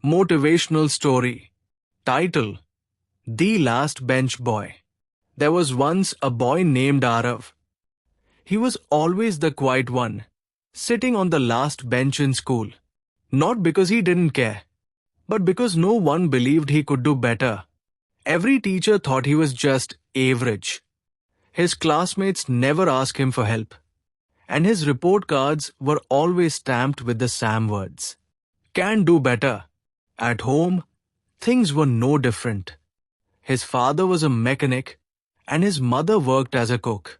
Motivational story. Title: The Last Bench Boy. There was once a boy named Arav. He was always the quiet one, sitting on the last bench in school. Not because he didn't care, but because no one believed he could do better. Every teacher thought he was just average. His classmates never asked him for help, and his report cards were always stamped with the same words: "Can do better." At home, things were no different. His father was a mechanic, and his mother worked as a cook.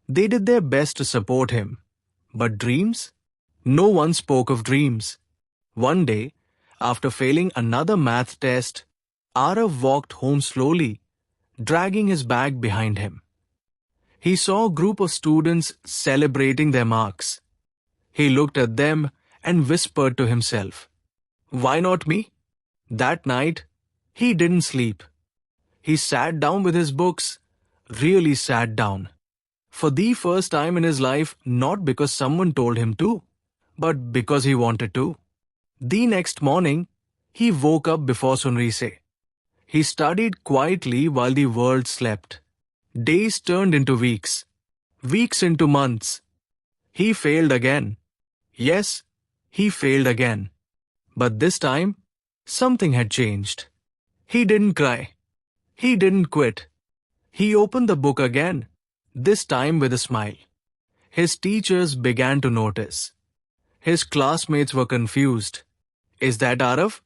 They did their best to support him. But dreams? No one spoke of dreams. One day, after failing another math test, Arav walked home slowly, dragging his bag behind him. He saw a group of students celebrating their marks. He looked at them and whispered to himself, "Why not me?" That night, he didn't sleep. He sat down with his books, really sat down. For the first time in his life, not because someone told him to, but because he wanted to. The next morning, he woke up before sunrise. He studied quietly while the world slept. Days turned into weeks, weeks into months. He failed again. Yes, he failed again. But this time, something had changed. He didn't cry. He didn't quit. He opened the book again, this time with a smile. His teachers began to notice. His classmates were confused. Is that Arav?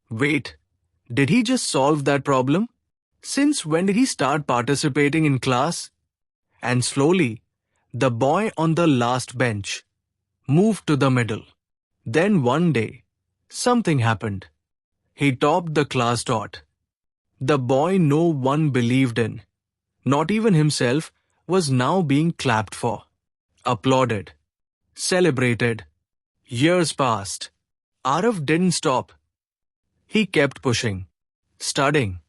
Wait, did he just solve that problem? Since when did he start participating in class? And slowly, the boy on the last bench moved to the middle. Then one day, something happened. He topped the class dot. The boy no one believed in, not even himself, was now being clapped for, applauded, celebrated. Years passed. Arav didn't stop. He kept pushing, studying,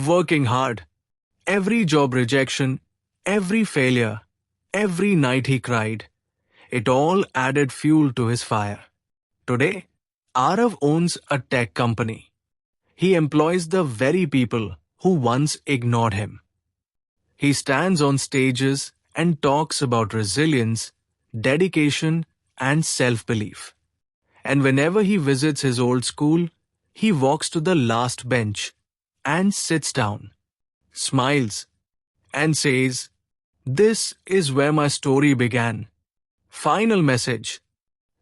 working hard. Every job rejection, every failure, every night he cried. It all added fuel to his fire. Today, Arav owns a tech company. He employs the very people who once ignored him. He stands on stages and talks about resilience, dedication, and self-belief. And whenever he visits his old school, he walks to the last bench and sits down, smiles, and says, "This is where my story began." Final message: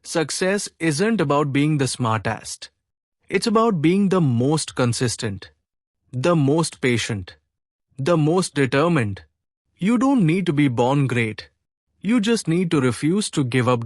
success isn't about being the smartest. It's about being the most consistent, the most patient, the most determined. You don't need to be born great. You just need to refuse to give up.